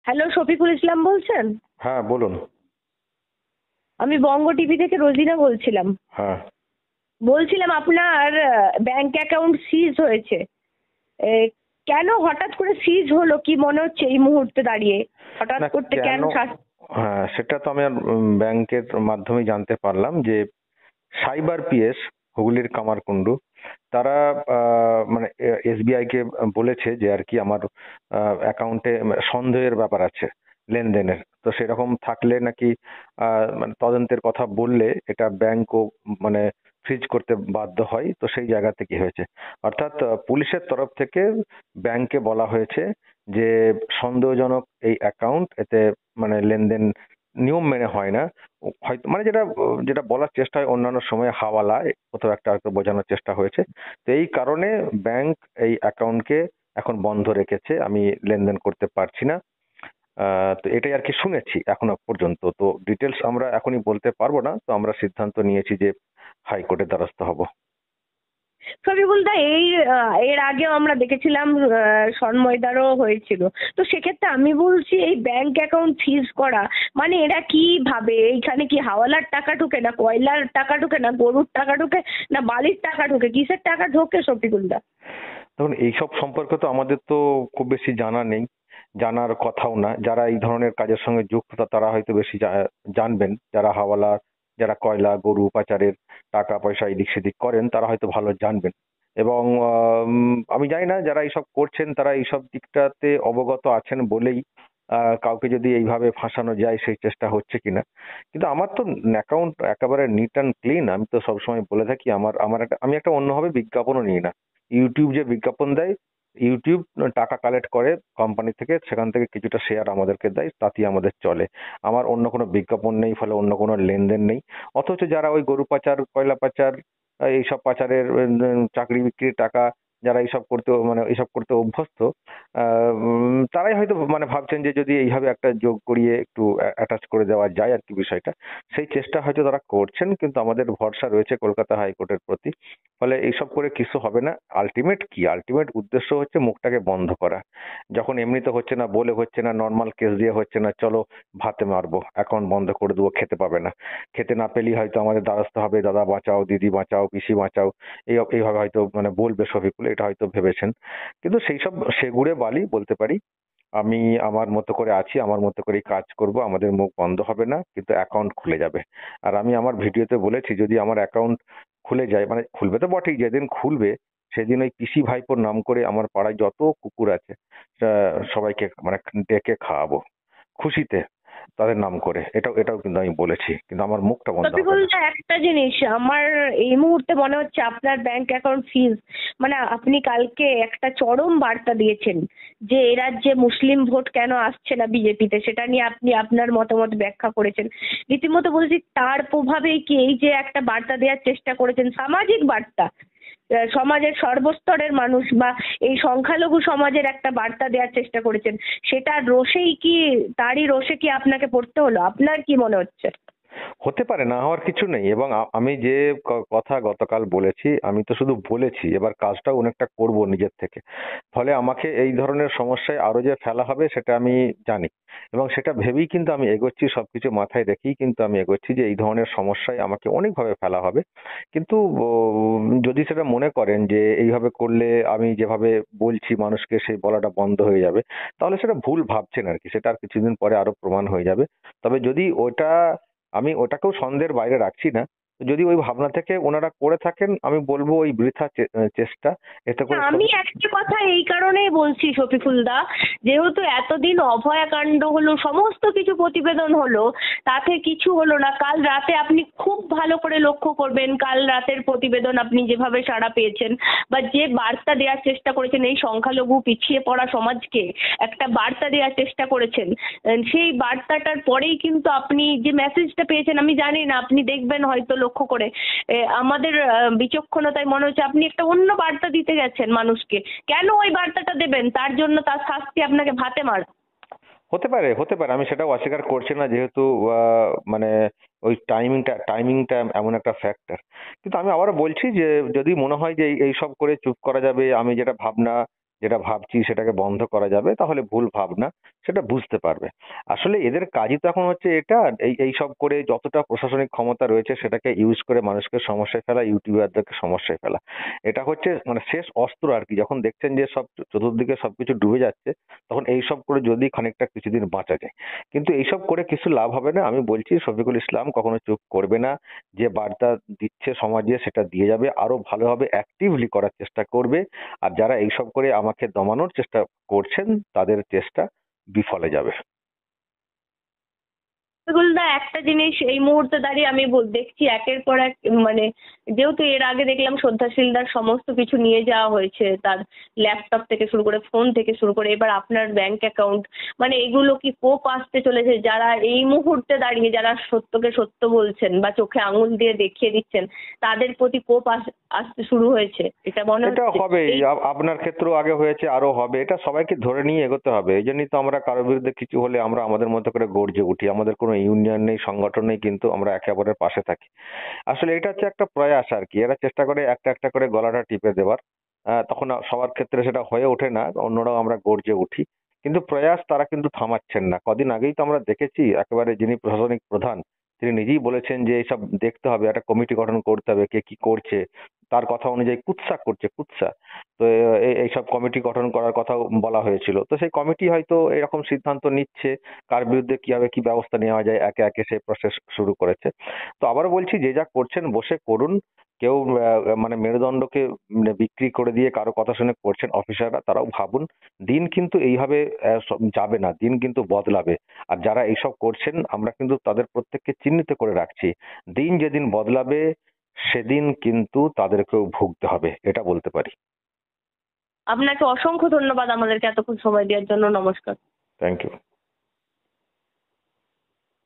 Hello, Shafiqul Islam বলছেন? হ্যাঁ, বলুন। আমি বঙ্গ টিভি থেকে রোজিনা বলছিলাম। হ্যাঁ। বলছিলাম আপনার ব্যাংক অ্যাকাউন্ট সিজ হয়েছে। এ, কেন হঠাৎ করে সিজ হলো কি মনে হচ্ছে এই মুহূর্তে দাঁড়িয়ে? হঠাৎ না, করতে কেন? কেন হ্যাঁ, সেটা তো আমি আর ব্যাংকের মাধ্যমে জানতে পারলাম যে সাইবার পিএস হুগলির কামারকুণ্ডু তারা মানে এসবিআই কে বলেছে যে আর কি আমার অ্যাকাউন্টে সন্দেহের ব্যাপার আছে লেনদেনের। তো সেরকম থাকলে নাকি মানে তদন্তের কথা বললে এটা ব্যাংকও মানে ফ্রিজ করতে বাধ্য হয়। তো সেই জায়গা থেকে হয়েছে, অর্থাৎ পুলিশের তরফ থেকে ব্যাংকে বলা হয়েছে যে সন্দেহজনক এই অ্যাকাউন্ট, এতে মানে লেনদেন নিয়ম মেনে হয় না। হয়তো মানে যেটা যেটা বলার চেষ্টা হয় অন্যান্য সময় হাওয়ালা কোথাও একটা হয়তো বোঝানোর চেষ্টা হয়েছে। তো এই কারণে ব্যাংক এই অ্যাকাউন্টকে এখন বন্ধ রেখেছে, আমি লেনদেন করতে পারছি না। তো এটাই আর কি শুনেছি এখনো পর্যন্ত। তো ডিটেলস আমরা এখনই বলতে পারবো না, তো আমরা সিদ্ধান্ত নিয়েছি যে হাইকোর্টের দ্বারস্থ হব। শফিকুল দা, এর আগেও আমরা দেখেছিলাম সন্ময়দারও হয়েছিল। তো সেক্ষেত্রে আমি বলছি এই ব্যাংক অ্যাকাউন্ট সিজ করা মানে এরা কি ভাবে? এইখানে কি হাওয়ালার টাকা ঢোকে, না কয়লার টাকা ঢোকে, না গরুর টাকা ঢোকে, না বালির টাকা ঢোকে? কিসের টাকা ঢোকে শফিকুল দা? দেখুন, এইসব সম্পর্কে তো আমাদের তো খুব বেশি জানা নেই, জানার কথাও না। যারা এই ধরনের কাজের সঙ্গে যুক্ত তারা হয়তো বেশি জানবেন। যারা হাওয়ালা, যারা কয়লা গরু পাচারের টাকা পয়সা এদিক সেদিক করেন তারা হয়তো ভালো জানবেন। এবং আমি জানি না যারা এইসব করছেন তারা এইসব দিকটাতে অবগত আছেন বলেই কাউকে যদি এইভাবে ফাঁসানো যায় সেই চেষ্টা হচ্ছে কিনা। কিন্তু আমার তো অ্যাকাউন্ট একেবারে নিট অ্যান্ড ক্লিন। আমি তো সবসময় বলে থাকি আমার আমার একটা আমি একটা অন্যভাবে বিজ্ঞাপনও নিই না। ইউটিউব যে বিজ্ঞাপন দেয়, ইউটিউব টাকা কালেক্ট করে কোম্পানি থেকে, সেখান থেকে কিছুটা শেয়ার আমাদেরকে দেয়, তাতেই আমাদের চলে। আমার অন্য কোনো বিজ্ঞাপন নেই, ফলে অন্য কোনো লেনদেন নেই। অথচ যারা ওই গরু পাচার, কয়লা পাচার, এইসব পাচারের চাকরি বিক্রির টাকা, যারা এইসব করতে মানে এইসব করতে অভ্যস্ত, তারাই হয়তো মানে ভাবছেন যে যদি এইভাবে একটা যোগ করিয়ে একটু অ্যাটাচ করে দেওয়া যায় আর কি বিষয়টা। সেই চেষ্টা হয়তো তারা করছেন, কিন্তু আমাদের ভরসা রয়েছে কলকাতা হাইকোর্টের প্রতি। ফলে এইসব করে কিছু হবে না। আল্টিমেট কি? আল্টিমেট উদ্দেশ্য হচ্ছে মুখটাকে বন্ধ করা। যখন এমনিতে হচ্ছে না, বলে হচ্ছে না, নরমাল কেস দিয়ে হচ্ছে না, চলো ভাতে মারবো, অ্যাকাউন্ট বন্ধ করে দেবো, খেতে পাবে না। খেতে না পেলেই হয়তো আমাদের দ্বারস্থ হবে, দাদা বাঁচাও, দিদি বাঁচাও, পিসি বাঁচাও। এইভাবে হয়তো মানে বলবে শফিকুল, এটা হয়তো ভেবেছেন। কিন্তু সেই সব সেগুড়ে বালি বলতে পারি। আমি আমার মতো করে আছি, আমার মতো করেই কাজ করব, আমাদের মুখ বন্ধ হবে না, কিন্তু অ্যাকাউন্ট খুলে যাবে। আর আমি আমার ভিডিওতে বলেছি যদি আমার অ্যাকাউন্ট খুলে যায়, মানে খুলবে তো বটেই, যেদিন খুলবে সেদিন ওই পিসি ভাইপোর নাম করে আমার পাড়ায় যত কুকুর আছে সবাইকে মানে ডেকে খাওয়াবো খুশিতে, তাদের নাম করে। এটাও এটাও কিন্তু আমি বলেছি, কিন্তু আমার মুখটা বন্ধ হবে শফিকুল না। দা, একটা জিনিস আমার এই মুহূর্তে মনে হচ্ছে আপনার ব্যাংক অ্যাকাউন্ট সিজ মানে আপনি কালকে একটা চরম বার্তা দিয়েছেন যে এ রাজ্যে মুসলিম ভোট কেন আসছে না বিজেপিতে, সেটা নিয়ে আপনি আপনার মতামত ব্যাখ্যা করেছেন। রীতিমতো বলছি তার প্রভাবেই কি এই যে একটা বার্তা দেওয়ার চেষ্টা করেছেন, সামাজিক বার্তা, সমাজের সর্বস্তরের মানুষ বা এই সংখ্যালঘু সমাজের একটা বার্তা দেওয়ার চেষ্টা করেছেন, সেটার রোষেই কি, তারই রোষে কি আপনাকে পড়তে হলো? আপনার কি মনে হচ্ছে? হতে পারে, না হওয়ার কিছু নেই। এবং আমি যে কথা গতকাল বলেছি, আমি তো শুধু বলেছি, এবার কাজটাও অনেকটা করব নিজের থেকে। ফলে আমাকে এই ধরনের সমস্যায় আরো যে ফেলা হবে সেটা আমি জানি, এবং সেটা ভেবেই কিন্তু আমি এগোচ্ছি, সবকিছু মাথায় রেখেই কিন্তু আমি এগোচ্ছি যে এই ধরনের সমস্যায় আমাকে অনেকভাবে ফেলা হবে। কিন্তু যদি সেটা মনে করেন যে এইভাবে করলে আমি যেভাবে বলছি মানুষকে সেই বলাটা বন্ধ হয়ে যাবে, তাহলে সেটা ভুল ভাবছেন আর কি। সেটা আর কিছুদিন পরে আরো প্রমাণ হয়ে যাবে। তবে যদি ওটা, আমি ওটাকেও সন্দেহের বাইরে রাখছি না। যদি ওই ভাবনা থেকে ওনারা করে থাকেন, আমি বলবো ওই বৃথা চেষ্টা। এতে না, করে আমি একটা কথা এই কারণেই বলছি শফিকুল দা, যেহেতু এতদিন অভয়াকাণ্ড হলো, সমস্ত কিছু প্রতিবেদন হলো, তাতে কিছু হলো না। কাল রাতে আপনি খুব ভালো করে লক্ষ্য করবেন, কাল রাতের প্রতিবেদন আপনি যেভাবে সাড়া পেয়েছেন বা যে বার্তা দেওয়ার চেষ্টা করেছেন এই সংখ্যালঘু পিছিয়ে পড়া সমাজকে একটা বার্তা দেওয়ার চেষ্টা করেছেন, সেই বার্তাটার পরেই কিন্তু আপনি যে মেসেজটা পেয়েছেন, আমি জানি না, আপনি দেখবেন হয়তো লক্ষ্য করে, আমাদের বিচক্ষণতায় মনে হচ্ছে আপনি একটা অন্য বার্তা দিতে গেছেন মানুষকে। কেন ওই বার্তাটা দেবেন? তার জন্য তার শাস্তি আপনাকে ভাতে মার। হতে পারে, হতে পারে, আমি সেটাও অস্বীকার করছি না, যেহেতু মানে ওই টাইমিংটা এমন একটা ফ্যাক্টর। কিন্তু আমি আবারও বলছি যে যদি মনে হয় যে এইসব করে চুপ করা যাবে, আমি যেটা ভাবনা যেটা ভাবছি সেটাকে বন্ধ করা যাবে, তাহলে ভুল ভাবনা সেটা বুঝতে পারবে। আসলে এদের কাজই তো এখন হচ্ছে এটা, এই সব করে যতটা প্রশাসনিক ক্ষমতা রয়েছে সেটাকে ইউজ করে মানুষকে সমস্যায় ফেলা, ইউটিউবারদেরকে সমস্যায় ফেলা। এটা হচ্ছে মানে শেষ অস্ত্র আর কি। যখন দেখছেন যে সব চতুর্দিকে সবকিছু ডুবে যাচ্ছে, তখন এইসব করে যদি খানিকটা কিছুদিন বাঁচা যায়। কিন্তু এইসব করে কিছু লাভ হবে না। আমি বলছি শফিকুল ইসলাম কখনো চুপ করবে না। যে বার্তা দিচ্ছে সমাজে সেটা দিয়ে যাবে, আরো ভালোভাবে অ্যাক্টিভলি করার চেষ্টা করবে। আর যারা এইসব করে আমাকে দমানোর চেষ্টা করছেন তাদের চেষ্টা বিফলে যাবে। রসগোল্লা একটা জিনিস এই মুহূর্তে দাঁড়িয়ে আমি দেখছি একের পর এক, মানে যেহেতু এর আগে দেখলাম শ্রদ্ধাশীলদার সমস্ত কিছু নিয়ে যাওয়া হয়েছে, তার ল্যাপটপ থেকে শুরু করে ফোন থেকে শুরু করে এবার আপনার ব্যাংক অ্যাকাউন্ট, মানে এগুলো কি কোপ আসতে চলেছে? যারা এই মুহূর্তে দাঁড়িয়ে যারা সত্যকে সত্য বলছেন বা চোখে আঙুল দিয়ে দেখিয়ে দিচ্ছেন, তাদের প্রতি কোপ আসতে শুরু হয়েছে, এটা মনে এটা হচ্ছে হবেই, এই। আপনার ক্ষেত্রেও আগে হয়েছে, আরো হবে। এটা সবাইকে ধরে নিয়ে এগোতে হবে। এই জন্যই তো আমরা কারোর বিরুদ্ধে কিছু হলে আমরা আমাদের মতো করে গর্জে উঠি। আমাদের কোনো ইউনিয়ন নেই, সংগঠন নেই, কিন্তু আমরা একে অপরের পাশে থাকি। আসলে এটা হচ্ছে একটা প্রয়াস আর কি। এরা চেষ্টা করে একটা একটা করে গলাটা টিপে দেওয়ার। তখন সবার ক্ষেত্রে সেটা হয়ে ওঠে না, অন্যরাও আমরা গর্জে উঠি। কিন্তু প্রয়াস তারা কিন্তু থামাচ্ছেন না। কদিন আগেই তো আমরা দেখেছি একেবারে যিনি প্রশাসনিক প্রধান, তিনি নিজেই বলেছেন যে এইসব দেখতে হবে, একটা কমিটি গঠন করতে হবে, কে কি করছে। তার কথা অনুযায়ী কুৎসা করছে, কুৎসা। তো এইসব কমিটি গঠন করার কথাও বলা হয়েছিল। তো সেই কমিটি হয়তো এরকম সিদ্ধান্ত নিচ্ছে, কার বিরুদ্ধে কিভাবে কি ব্যবস্থা নেওয়া যায় একে একে সেই প্রসেস শুরু করেছে। তো আবারও বলছি, যে যা করছেন বসে করুন। কেউ মানে মেরুদণ্ডকে বিক্রি করে দিয়ে কারো কথা শুনে করছেন অফিসাররা, তারাও ভাবুন। দিন কিন্তু এইভাবে যাবে না, দিন কিন্তু বদলাবে। আর যারা এইসব করছেন আমরা কিন্তু তাদের প্রত্যেককে চিহ্নিত করে রাখছি। দিন যেদিন বদলাবে সেদিন কিন্তু তাদেরকেও ভুগতে হবে, এটা বলতে পারি। আপনাকে অসংখ্য ধন্যবাদ আমাদেরকে এতক্ষণ সময় দেওয়ার জন্য। নমস্কার। Thank you.